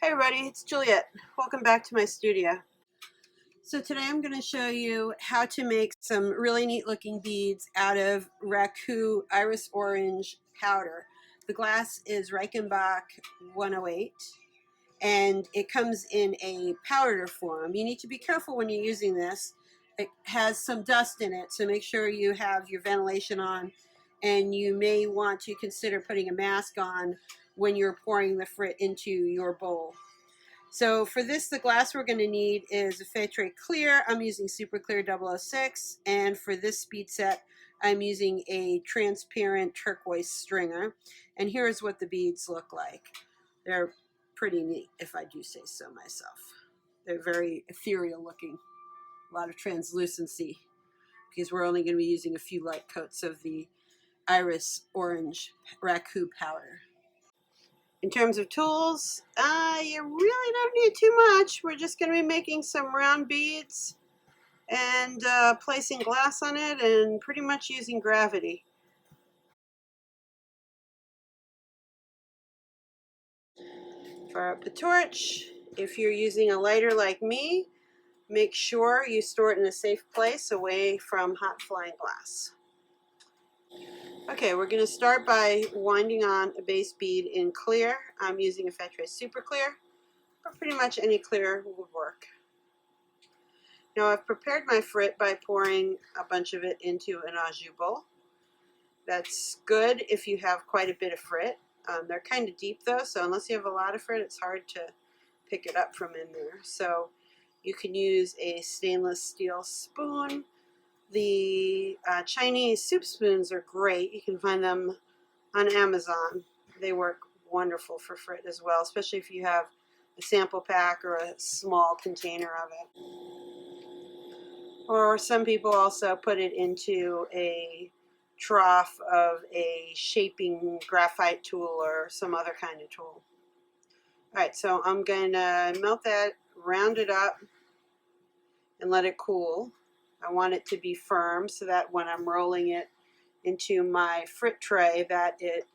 Hey everybody, it's Juliet. Welcome back to my studio. So today I'm going to show you how to make some really neat looking beads out of Raku Iris Orange powder. The glass is Reichenbach 108 and it comes in a powder form. You need to be careful when you're using this. It has some dust in it, so make sure you have your ventilation on, and you may want to consider putting a mask on when you're pouring the frit into your bowl. So for this, the glass we're going to need is a FRIT clear. I'm using Super Clear 006, and for this bead set, I'm using a transparent turquoise stringer. And here's what the beads look like. They're pretty neat, if I do say so myself. They're very ethereal looking, a lot of translucency, because we're only going to be using a few light coats of the Iris Orange Raku powder. In terms of tools, you really don't need too much. We're just going to be making some round beads and placing glass on it and pretty much using gravity. Fire up the torch. If you're using a lighter like me, make sure you store it in a safe place away from hot flying glass. Okay, we're going to start by winding on a base bead in clear. I'm using a FRIT Super Clear, but pretty much any clear would work. Now I've prepared my frit by pouring a bunch of it into an au jus bowl. That's good if you have quite a bit of frit. They're kind of deep though, so unless you have a lot of frit, it's hard to pick it up from in there. So you can use a stainless steel spoon. The Chinese soup spoons are great. You can find them on Amazon. They work wonderful for frit as well, especially if you have a sample pack or a small container of it. Or some people also put it into a trough of a shaping graphite tool or some other kind of tool. Alright, so I'm going to melt that, round it up, and let it cool. I want it to be firm so that when I'm rolling it into my frit tray that it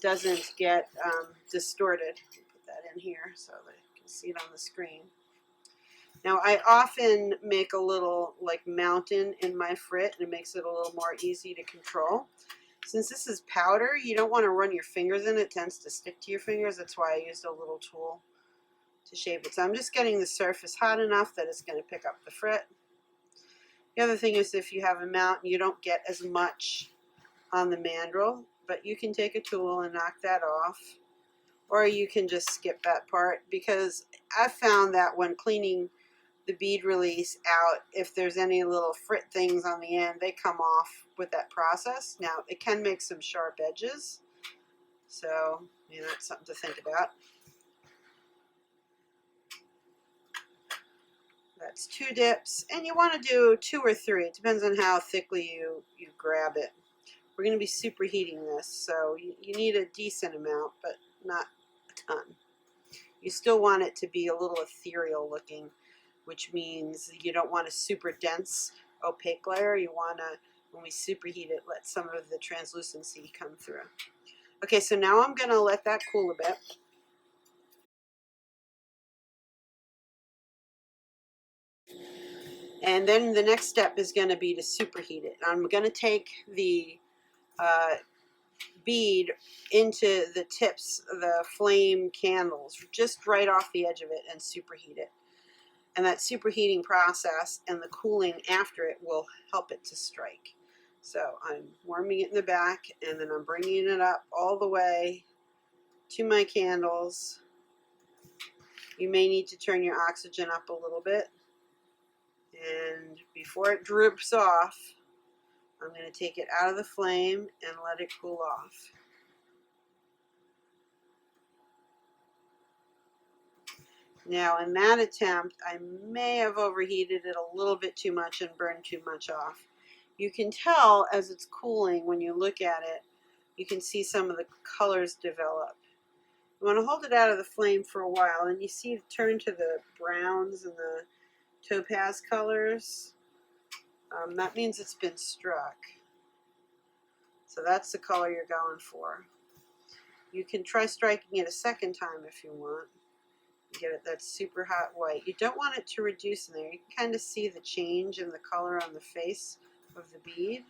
doesn't get distorted. Put that in here so that you can see it on the screen. Now I often make a little like mountain in my frit, and it makes it a little more easy to control. Since this is powder, you don't want to run your fingers in it. It tends to stick to your fingers. That's why I used a little tool to shape it. So I'm just getting the surface hot enough that it's going to pick up the frit. The other thing is if you have a mountain, you don't get as much on the mandrel, but you can take a tool and knock that off. Or you can just skip that part, because I've found that when cleaning the bead release out, if there's any little frit things on the end, they come off with that process. Now it can make some sharp edges, so that's something to think about. That's 2 dips, and you want to do 2 or 3. It depends on how thickly you grab it. We're going to be superheating this, so you need a decent amount, but not a ton. You still want it to be a little ethereal looking, which means you don't want a super dense opaque layer. You want to, when we superheat it, let some of the translucency come through. Okay, so now I'm going to let that cool a bit. And then the next step is going to be to superheat it. I'm going to take the bead into the tips of the flame candles, just right off the edge of it, and superheat it. And that superheating process and the cooling after it will help it to strike. So I'm warming it in the back, and then I'm bringing it up all the way to my candles. You may need to turn your oxygen up a little bit. And before it droops off, I'm going to take it out of the flame and let it cool off. Now in that attempt, I may have overheated it a little bit too much and burned too much off. You can tell as it's cooling, when you look at it, you can see some of the colors develop. You want to hold it out of the flame for a while, and you see it turn to the browns and the topaz colors. That means it's been struck. So that's the color you're going for. You can try striking it a second time if you want. Get it that super hot white. You don't want it to reduce in there. You can kind of see the change in the color on the face of the bead.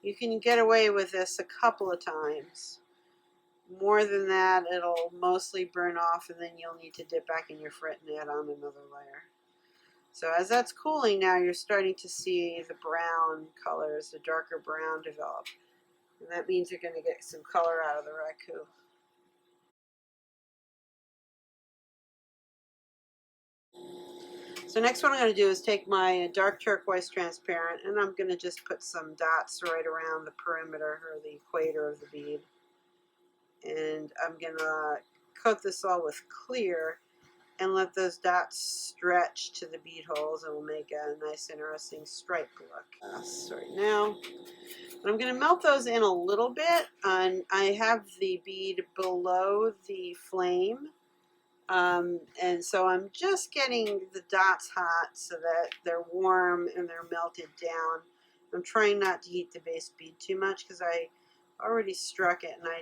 You can get away with this a couple of times. More than that, it'll mostly burn off, and then you'll need to dip back in your frit and add on another layer. So as that's cooling now, you're starting to see the brown colors, the darker brown develop. And that means you're going to get some color out of the raku. So next what I'm going to do is take my dark turquoise transparent, and I'm going to just put some dots right around the perimeter or the equator of the bead. And I'm going to coat this all with clear and let those dots stretch to the bead holes, and we'll make a nice interesting stripe look. So right now, I'm going to melt those in a little bit. And I have the bead below the flame. And so I'm just getting the dots hot so that they're warm and they're melted down. I'm trying not to heat the base bead too much because I already struck it and I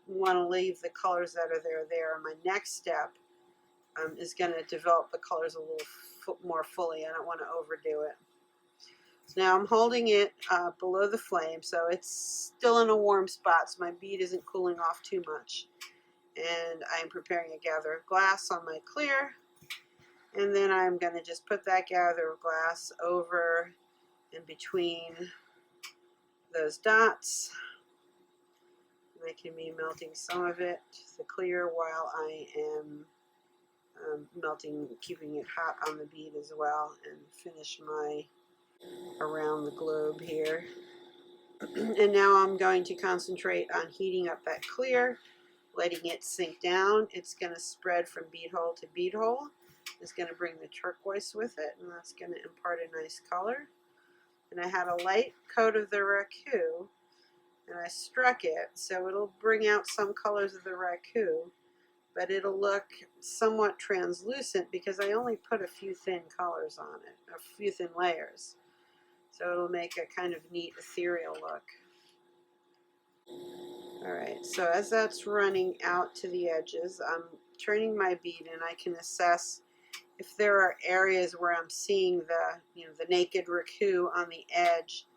want to leave the colors that are there. My next step is going to develop the colors a little more fully. I don't want to overdo it. So now I'm holding it below the flame, so it's still in a warm spot, so my bead isn't cooling off too much. And I'm preparing a gather of glass on my clear, and then I'm going to just put that gather of glass over and between those dots. And I can be melting some of it, the clear, while I am melting, keeping it hot on the bead as well, and finish my around the globe here. And now I'm going to concentrate on heating up that clear, letting it sink down. It's going to spread from bead hole to bead hole. It's going to bring the turquoise with it, and that's going to impart a nice color. And I had a light coat of the raku, and I struck it, so it'll bring out some colors of the raku, but it'll look somewhat translucent because I only put a few thin colors on it, a few thin layers. So it'll make a kind of neat ethereal look. Alright, so as that's running out to the edges, I'm turning my bead and I can assess if there are areas where I'm seeing the naked raku on the edge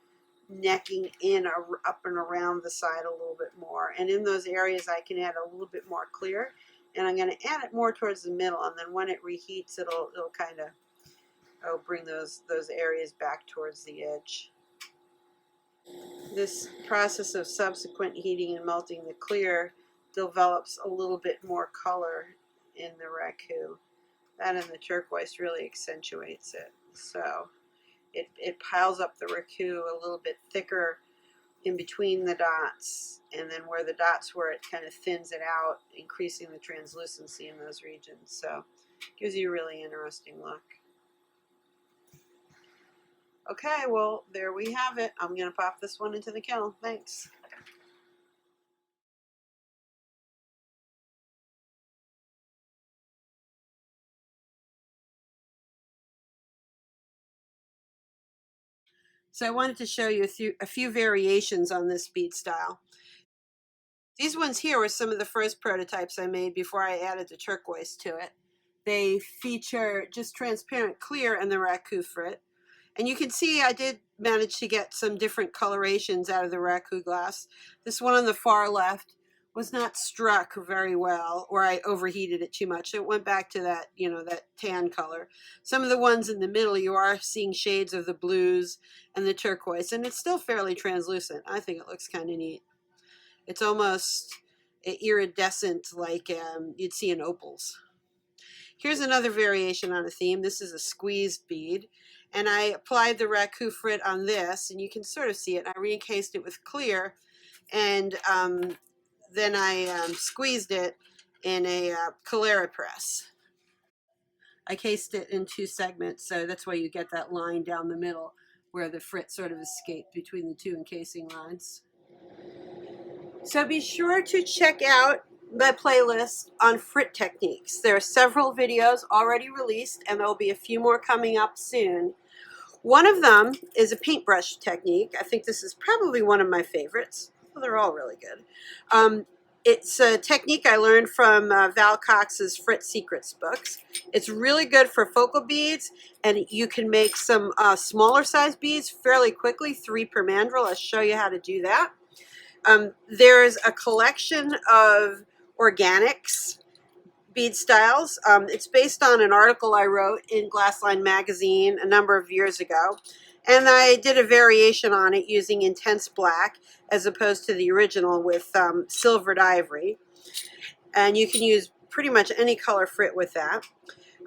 necking in up and around the side a little bit more. And in those areas I can add a little bit more clear, and I'm going to add it more towards the middle, and then when it reheats it'll kind of bring those areas back towards the edge. This process of subsequent heating and melting the clear develops a little bit more color in the raku. That and the turquoise really accentuates it. So it piles up the raku a little bit thicker in between the dots, and then where the dots were, it kind of thins it out, increasing the translucency in those regions. So it gives you a really interesting look. Okay, well, there we have it. I'm going to pop this one into the kiln. Thanks. So I wanted to show you a few variations on this bead style. These ones here were some of the first prototypes I made before I added the turquoise to it. They feature just transparent clear and the raku frit. And you can see I did manage to get some different colorations out of the raku glass. This one on the far left was not struck very well, or I overheated it too much. It went back to that, that tan color. Some of the ones in the middle, you are seeing shades of the blues and the turquoise, and it's still fairly translucent. I think it looks kind of neat. It's almost iridescent like you'd see in opals. Here's another variation on a theme. This is a squeezed bead, and I applied the raku frit on this, and you can sort of see it. I re-encased it with clear, and then I squeezed it in a Calera press. I cased it in 2 segments, so that's why you get that line down the middle where the frit sort of escaped between the 2 encasing lines. So be sure to check out my playlist on frit techniques. There are several videos already released, and there will be a few more coming up soon. One of them is a paintbrush technique. I think this is probably one of my favorites. Well, they're all really good. It's a technique I learned from Val Cox's FRIT Secrets books. It's really good for focal beads, and you can make some smaller size beads fairly quickly, 3 per mandrel. I'll show you how to do that. There's a collection of organics bead styles. It's based on an article I wrote in Glassline magazine a number of years ago, and I did a variation on it using intense black as opposed to the original with silvered ivory, and you can use pretty much any color frit with that.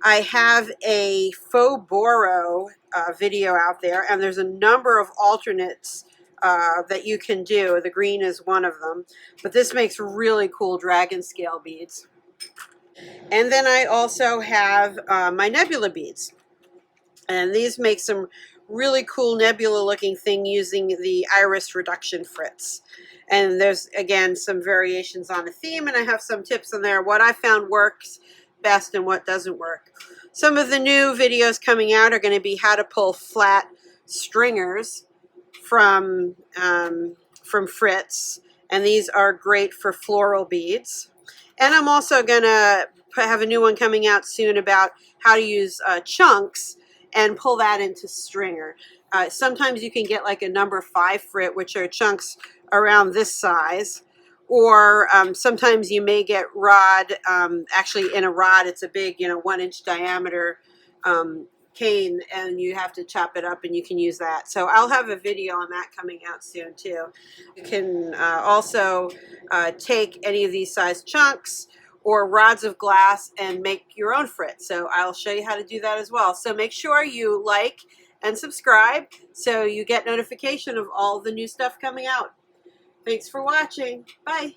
I have a faux boro video out there, and there's a number of alternates that you can do. The green is one of them, but this makes really cool dragon scale beads. And then I also have my nebula beads, and these make some really cool nebula looking thing using the iris reduction frits. And there's again some variations on the theme, and I have some tips in there what I found works best and what doesn't work. Some of the new videos coming out are going to be how to pull flat stringers from frits, and these are great for floral beads. And I'm also going to have a new one coming out soon about how to use chunks and pull that into stringer. Sometimes you can get like a number 5 frit, which are chunks around this size, or sometimes you may get rod. Actually, in a rod, it's a big, 1-inch diameter cane, and you have to chop it up, and you can use that. So I'll have a video on that coming out soon too. You can also take any of these size chunks or rods of glass and make your own frit. So I'll show you how to do that as well. So make sure you like and subscribe so you get notification of all the new stuff coming out. Thanks for watching. Bye.